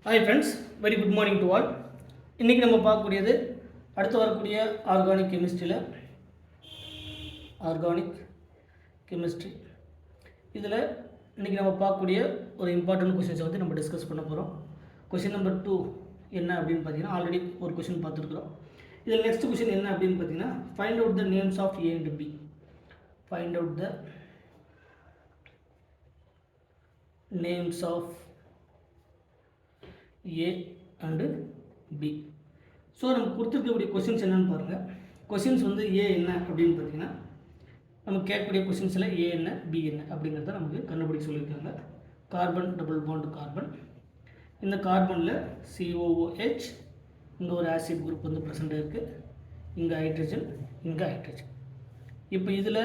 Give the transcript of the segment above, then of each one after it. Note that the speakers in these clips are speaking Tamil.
Hi friends, very good morning to all. இன்றைக்கி நம்ம பார்க்கக்கூடியது அடுத்து வரக்கூடிய ஆர்கானிக் கெமிஸ்ட்ரி. இதில் இன்றைக்கி நம்ம பார்க்கக்கூடிய ஒரு இம்பார்ட்டன்ட் கொஷின்ஸை வந்து நம்ம டிஸ்கஸ் பண்ண போகிறோம். கொஷின் நம்பர் 2 என்ன அப்படின்னு பார்த்தீங்கன்னா, ஆல்ரெடி ஒரு கொஷின் பார்த்துருக்குறோம். இதில் நெக்ஸ்ட் கொஷின் என்ன அப்படின்னு பார்த்தீங்கன்னா, find out the names of A and B. Find out the names of A and B. So நமக்கு கொடுத்துருக்கக்கூடிய கொஷின்ஸ் என்னென்னு பாருங்கள். கொஷின்ஸ் வந்து ஏ என்ன அப்படின்னு பார்த்தீங்கன்னா, நமக்கு கேட்கக்கூடிய கொஷின்ஸில் ஏ என்ன பி என்ன அப்படிங்கிறத நமக்கு கண்டுபிடிக்க சொல்லியிருக்காங்க. கார்பன் டபுள் பாண்ட் கார்பன், இந்த கார்பனில் COOH, இங்கே ஒரு ஆசிட் குரூப் வந்து ப்ரெசென்ட் இருக்குது, இங்கே ஹைட்ரஜன், இங்கே ஹைட்ரஜன். இப்போ இதில்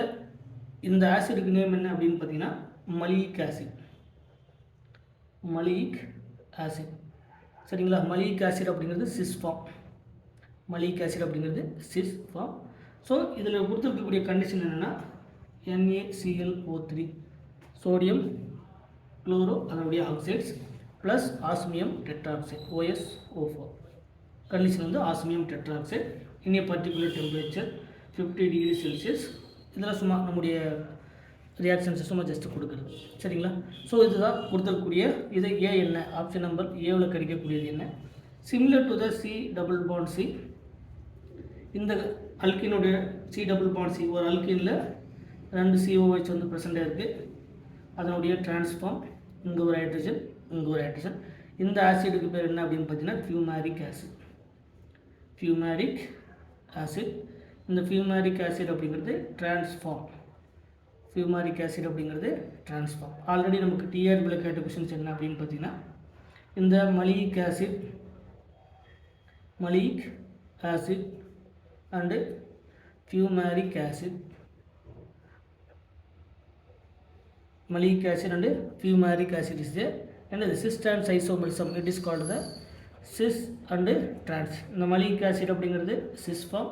இந்த ஆசிடுக்கு நேம் என்ன அப்படின்னு பார்த்தீங்கன்னா மலியிக் ஆசிட். சரிங்களா? மலியிக் ஆசிட் அப்படிங்கிறது சிஸ் ஃபார்ம். ஸோ இதில் கொடுத்துருக்கக்கூடிய கண்டிஷன் என்னென்னா NaClO3 சோடியம் குளோரோ அதனுடைய oxides plus osmium tetroxide OSO4. Condition வந்து osmium tetroxide in a particular temperature 50 degree Celsius. இதெல்லாம் சும்மா நம்முடைய ரியாக்ஷன்ஸை சும்மா ஜஸ்ட்டு கொடுக்குறது. சரிங்களா? ஸோ இதுதான் கொடுத்துருக்கக்கூடிய இது ஏ என்ன ஆப்ஷன் நம்பர் ஏவில் கிடைக்கக்கூடியது என்ன. சிமிலர் டு த C+C, இந்த அல்கினுடைய C+C ஒரு அல்கினில் 2 COH வந்து ப்ரெசென்டாக இருக்குது, அதனுடைய டிரான்ஸ்ஃபார்ம், இங்கே ஒரு ஹைட்ரஜன், இங்கே ஒரு ஹைட்ரஜன். இந்த ஆசிடுக்கு பேர் என்ன அப்படின்னு பார்த்தீங்கன்னா ஃபியூமாரிக் ஆசிட். இந்த ஃபியூமாரிக் ஆசிட் அப்படிங்கிறது டிரான்ஸ்ஃபார்ம். ஆல்ரெடி நமக்கு டிஆர்பியில் கேட்ட கொஷின்ஸ் என்ன அப்படின்னு பார்த்தீங்கன்னா, இந்த maleic acid and fumaric acid is there, and the cis trans isomerism, it is called the cis and trans. இந்த மலியிக் ஆசிட் அப்படிங்கிறது சிஸ் ஃபார்ம்,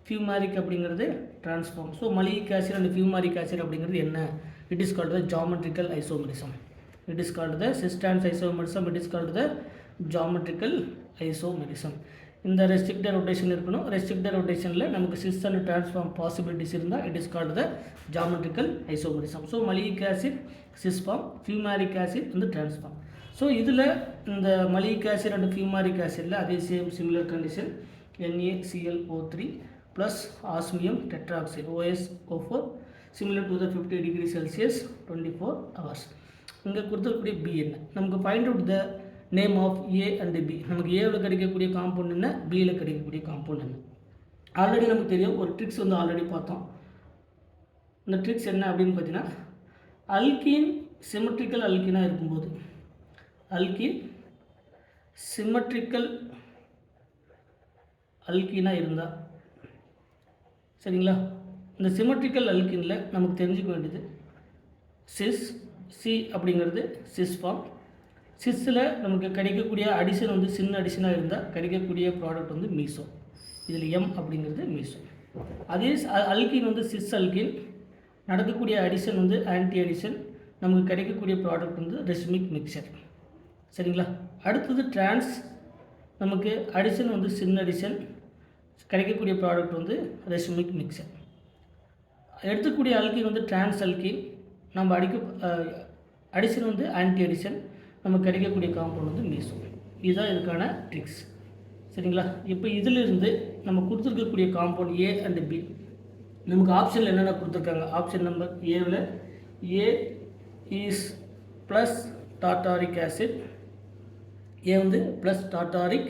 ஃபியூமாரிக் அப்படிங்கிறது trans form. So maleic acid and fumaric acid அப்படிங்கிறது என்ன? It is called the geometrical isomerism. It is called the cis trans isomerism. It is called the geometrical isomerism. இந்த ரெஸ்ட்ரிக்டட் ரொட்டேஷன் இருக்கணும். ரெஸ்ட்ரிக்டட் ரொட்டேஷனில் நமக்கு சிஸ் அண்ட் டிரான்ஸ்ஃபார்ம் பாசிபிலிட்டிஸ் இருந்தால் it is called the geometrical isomerism. So maleic acid cis form, fumaric acid வந்து டிரான்ஸ்ஃபார்ம். ஸோ இதில் இந்த மலியிக் ஆசிட் அண்ட் ஃபியூமாரிக் ஆசிடில் அதே similar condition NaClO3 plus osmium tetroxide OSO4 similar to the 50 degree Celsius 24 hours. இங்கே கொடுத்துருக்கக்கூடிய பி என்ன? நமக்கு find out the name of A and B. நமக்கு ஏவில் கிடைக்கக்கூடிய காம்பவுண்ட் என்ன, பியில் கிடைக்கக்கூடிய காம்பவுண்ட் என்ன? ஆல்ரெடி நமக்கு தெரியும், ஒரு ட்ரிக்ஸ் வந்து ஆல்ரெடி பார்த்தோம். இந்த ட்ரிக்ஸ் என்ன அப்படின்னு பார்த்தீங்கன்னா, அல்கீன் சிமெட்ரிக்கல் அல்கீனாக இருக்கும்போது, அல்கீன் சிமெட்ரிக்கல் அல்கீனாக இருந்தால், சரிங்களா, இந்த சிமெட்ரிக்கல் அல்கினில் நமக்கு தெரிஞ்சுக்க வேண்டியது சி அப்படிங்கிறது சிஸ் ஃபார்ம். சிஸ்ஸில் நமக்கு கிடைக்கக்கூடிய அடிஷன் வந்து சின்ன அடிஷனாக இருந்தால் கிடைக்கக்கூடிய ப்ராடக்ட் வந்து மீசோ. இதில் எம் அப்படிங்கிறது மீசோ. அதே அல்கின் வந்து சிஸ் அல்கின், நடக்கக்கூடிய அடிஷன் வந்து ஆன்டி அடிஷன், நமக்கு கிடைக்கக்கூடிய ப்ராடக்ட் வந்து ரெஸ்மிக் மிக்சர். சரிங்களா? அடுத்தது டிரான்ஸ், நமக்கு அடிஷன் வந்து சின்ன அடிஷன், கிடைக்கக்கூடிய ப்ராடக்ட் வந்து ரெஸ்மிக் மிக்சர். எடுத்துக்கூடிய அல்கின் வந்து டிரான்ஸ் அல்கின், நம்ம அடிஷன் வந்து ஆன்டி அடிஷன், நமக்கு கிடைக்கக்கூடிய காம்பவுண்ட் வந்து மீசோ. இதுதான் இதுக்கான ட்ரிக்ஸ். சரிங்களா? இப்போ இதிலிருந்து நம்ம கொடுத்துருக்கக்கூடிய காம்பவுண்ட் ஏ அண்ட் பி, நமக்கு ஆப்ஷனில் என்னென்ன கொடுத்துருக்காங்க. ஆப்ஷன் நம்பர் ஏவில் A is plus tartaric acid, A வந்து ப்ளஸ் டார்டாரிக்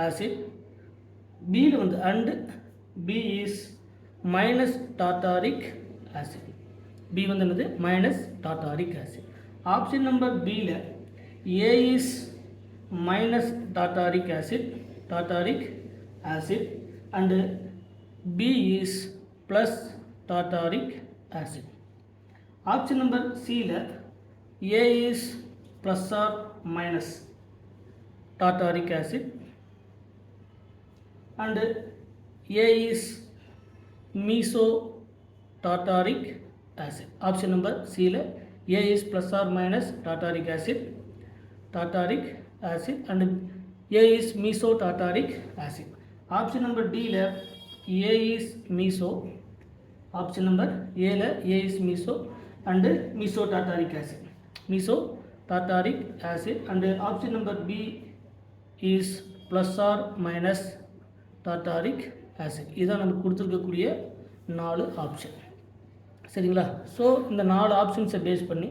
ஆசிட். பியில் வந்து and B is minus tartaric acid. B வந்து என்னது? Minus tartaric acid. Option number பியில் A is minus tartaric acid and B is plus tartaric acid. Option number சியில் A is plus or minus tartaric acid and A is meso-tartaric acid. Option number C A is plus or minus tartaric acid and A is meso-tartaric acid. Option number D ல A is meso. Option number A ல A is meso and meso-tartaric acid. Meso-tartaric acid and option number B is plus or minus tartaric acid. இதான் நமக்கு கொடுத்துருக்கக்கூடிய 4 ஆப்ஷன். சரிங்களா? ஸோ இந்த 4 ஆப்ஷன்ஸை பேஸ் பண்ணி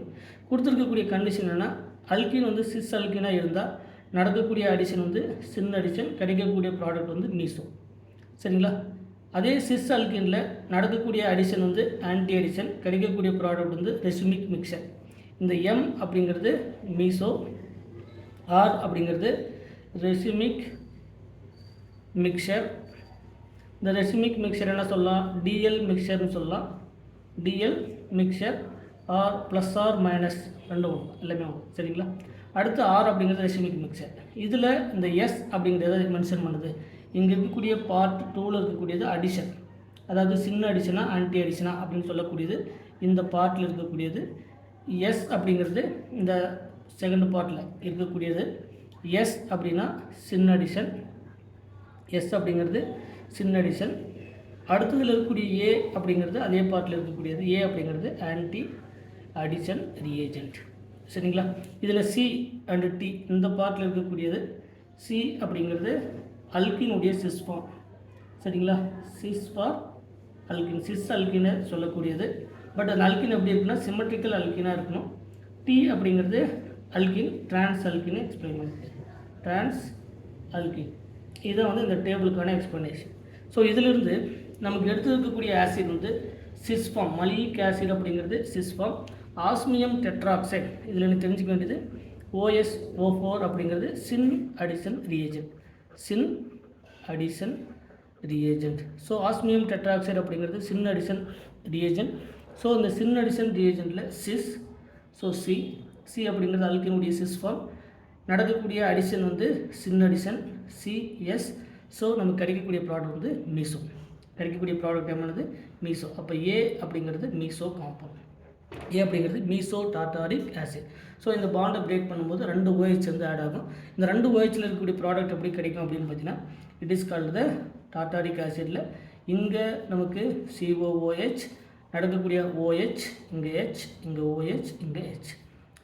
கொடுத்துருக்கக்கூடிய கண்டிஷன் என்னென்னா, அல்கின் வந்து சிஸ் அல்கினாக இருந்தால் நடக்கக்கூடிய அடிஷன் வந்து சின் அடிஷன், கிடைக்கக்கூடிய ப்ராடக்ட் வந்து மீசோ. சரிங்களா? அதே சிஸ் அல்கினில் நடக்கக்கூடிய அடிஷன் வந்து ஆன்டி அடிஷன், கிடைக்கக்கூடிய ப்ராடக்ட் வந்து ரெசிமிக் மிக்சர். இந்த எம் அப்படிங்கிறது மீசோ, ஆர் அப்படிங்கிறது ரெசிமிக் மிக்சர். இந்த ரெசிமிக் மிக்சர் என்ன சொல்லலாம், டிஎல் மிக்சர்னு சொல்லலாம். DL mixture or plus or minus ரெண்டும் எல்லாமே வரும். சரிங்களா? அடுத்து ஆர் அப்படிங்கிறது ரெசிமிக் மிக்சர். இதில் இந்த எஸ் அப்படிங்கிறத மென்ஷன் பண்ணுது. இங்கே இருக்கக்கூடிய பார்ட் 2ல் இருக்கக்கூடியது அடிஷன், அதாவது சின்ன அடிஷனா ஆன்டி அடிஷனா அப்படின்னு சொல்லக்கூடியது இந்த பார்ட்டில் இருக்கக்கூடியது. எஸ் அப்படிங்கிறது இந்த செகண்ட் பார்ட்டில் இருக்கக்கூடியது. எஸ் அப்படின்னா சின்ன அடிஷன், எஸ் அப்படிங்கிறது சின்ன அடிஷன். அடுத்ததில் இருக்கக்கூடிய ஏ அப்படிங்கிறது அதே பார்ட்டில் இருக்கக்கூடியது. ஏ அப்படிங்கிறது ஆன்டி அடிஷன் ரியேஜென்ட். சரிங்களா? இதில் சி அண்டு டி இந்த பார்ட்டில் இருக்கக்கூடியது. சி அப்படிங்கிறது அல்கினுடைய சிஸ் ஃபார்ம். சரிங்களா? சிஸ் ஃபார் அல்கின், சிஸ் அல்கினை சொல்லக்கூடியது. பட் அந்த அல்கின் எப்படி இருக்குன்னா சிமெட்ரிக்கல் அல்கினாக இருக்கணும். டி அப்படிங்கிறது அல்கின், டிரான்ஸ் அல்கினை எக்ஸ்பிளைன் பண்ணுது. டிரான்ஸ் அல்கின் இதுதான் வந்து இந்த டேபிளுக்கான எக்ஸ்ப்ளனேஷன். ஸோ இதிலிருந்து நமக்கு எடுத்துருக்கக்கூடிய ஆசிட் வந்து சிஸ் ஃபார்ம், மலிக் ஆசிட் அப்படிங்கிறது சிஸ் ஃபார்ம். ஆஸ்மியம் டெட்ராக்சைடு இதில் எனக்கு தெரிஞ்சுக்க வேண்டியது OSO4 அப்படிங்கிறது syn addition reagent. Syn addition reagent. So osmium tetroxide அப்படிங்கிறது சின் அடிஷன் ரியேஜென்ட். ஸோ இந்த சின் அடிஷன் ரியேஜென்ட்டில் சிஸ், ஸோ சி, சி அப்படிங்கிறது அல்கினுடைய சிஸ் ஃபார்ம். நடக்கக்கூடிய அடிஷன் வந்து சின் அடிஷன் சிஎஸ். ஸோ நமக்கு கிடைக்கக்கூடிய ப்ராடக்ட் வந்து மீசோ. கிடைக்கக்கூடிய ப்ராடக்ட் என்னது மீசோ. அப்போ ஏ அப்படிங்கிறது மீசோ காம்பவுண்ட், ஏ அப்படிங்கிறது மீசோ டார்டாரிக் ஆசிட். ஸோ இந்த பாண்டை பிரேக் பண்ணும்போது 2 OH வந்து ஆட் ஆகும். இந்த 2 OHல இருக்கக்கூடிய ப்ராடக்ட் எப்படி கிடைக்கும் அப்படின்னு பார்த்தீங்கன்னா, it is called the tartaric ஆசிடில் இங்கே நமக்கு COOH, நடக்கக்கூடிய OH, இங்கே H, இங்கே OH, இங்கே H.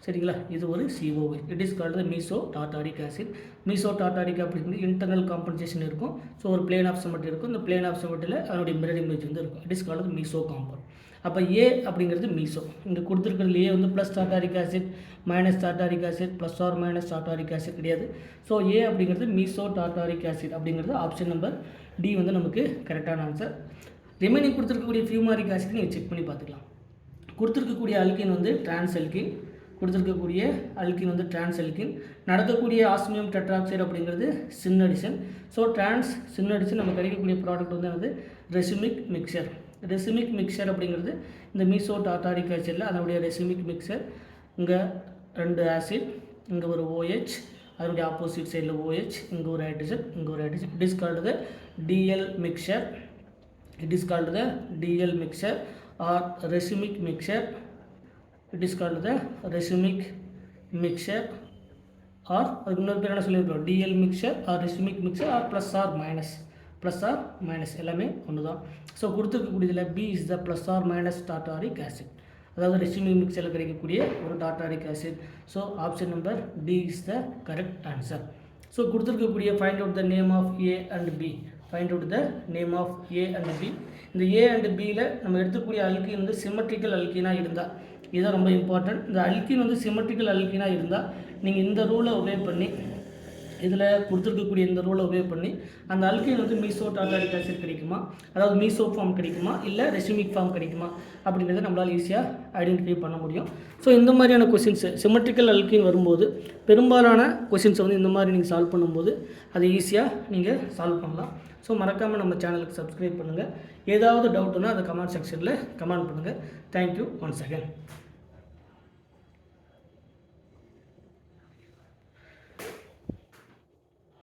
சரிங்களா? இது ஒரு COOH. It is called the meso tartaric acid. Meso tartaric அப்படிங்கிறது இன்டர்னல் காம்பன்சேஷன் இருக்கும். ஸோ ஒரு பிளேன் ஆஃப் சிமெட்ரி இருக்கும். இந்த பிளேன் ஆஃப் சிமெட்ரியில் அதனுடைய மிரர் இமேஜ் வந்து இருக்கும். It is called meso compound. அப்போ ஏ அப்படிங்கிறது மீசோ. இங்கே கொடுத்துருக்கிறது ஏ வந்து plus tartaric acid, minus tartaric acid, plus or minus tartaric acid கிடையாது. ஸோ ஏ அப்படிங்கிறது மீசோ டார்டாரிக் ஆசிட் அப்படிங்கிறது ஆப்ஷன் நம்பர் டி வந்து நமக்கு கரெக்டான ஆன்சர். ரிமைனிங் கொடுத்துருக்கக்கூடிய ஃபியூமாரிக் ஆசிட் நீங்கள் செக் பண்ணி பார்த்துக்கலாம். கொடுத்துருக்கக்கூடிய அல்கின் வந்து டிரான்ஸ் அல்கின், கொடுத்துருக்கக்கூடிய அல்கின் வந்து டிரான்ஸ் அல்கின். நடக்கக்கூடிய ஆஸ்மியம் டெட்ராக்சைடு அப்படிங்கிறது சின் அடிஷன். ஸோ டிரான்ஸ் சின் அடிஷன் நம்ம கிடைக்கக்கூடிய ப்ராடக்ட் வந்து என்னது ரெசிமிக் மிக்சர். ரெசிமிக் மிக்சர் அப்படிங்கிறது இந்த மீசோ டார்டாரிக் ஆசிடில் அதனுடைய ரெசிமிக் மிக்சர். இங்கே 2 ஆசிட், இங்கே ஒரு OH, அதனுடைய ஆப்போசிட் சைடில் OH, இங்கே ஒரு ஹைட்ரஜன், இங்கே ஒரு hydrogen. It is called the DL mixture. It is called the DL mixture or racemic mixture. It is called the racemic mixture or அதுக்கு இன்னொரு பேர் என்ன சொல்லியிருக்கோம், DL mixture or racemic mixture or plus or minus. Plus or minus எல்லாமே ஒன்று தான். ஸோ கொடுத்துருக்கக்கூடியதில் B is the plus or minus tartaric acid, அதாவது ரெசிமிக் மிக்சரில் கிடைக்கக்கூடிய ஒரு tartaric acid. So option number D is the correct answer. So கொடுத்துருக்கக்கூடிய find out the name of A and B. Find out the name of A and B. இந்த ஏ அண்ட் பியில் நம்ம எடுத்துக்கூடிய அல்கின் வந்து சிமெட்ரிக்கல் அல்கினாக இருந்தால், இதுதான் ரொம்ப இம்பார்ட்டன்ட். இந்த அல்கின் வந்து சிமெட்ரிக்கல் அல்கினாக இருந்தால் நீங்கள் இந்த ரூலை ஒபே பண்ணி, இதில் கொடுத்துருக்கக்கூடிய இந்த ரூலை ஒபே பண்ணி அந்த அல்கின் வந்து மீசோ டார்டாரிக் ஆசிட் கிடைக்குமா, அதாவது மீசோ ஃபார்ம் கிடைக்குமா இல்லை ரெசிமிக் ஃபார்ம் கிடைக்குமா அப்படிங்கிறத நம்மளால் ஈஸியாக ஐடென்டிஃபை பண்ண முடியும். ஸோ இந்த மாதிரியான கொஷின்ஸு சிமெட்ரிக்கல் அல்கின் வரும்போது பெரும்பாலான கொஷின்ஸை வந்து இந்த மாதிரி நீங்கள் சால்வ் பண்ணும்போது அதை ஈஸியாக நீங்கள் சால்வ் பண்ணலாம். ஸோ மறக்காமல் நம்ம சேனலுக்கு சப்ஸ்கிரைப் பண்ணுங்கள். ஏதாவது டவுட்டுன்னா அதை கமெண்ட் செக்ஷனில் கமெண்ட் பண்ணுங்கள். Thank you once again.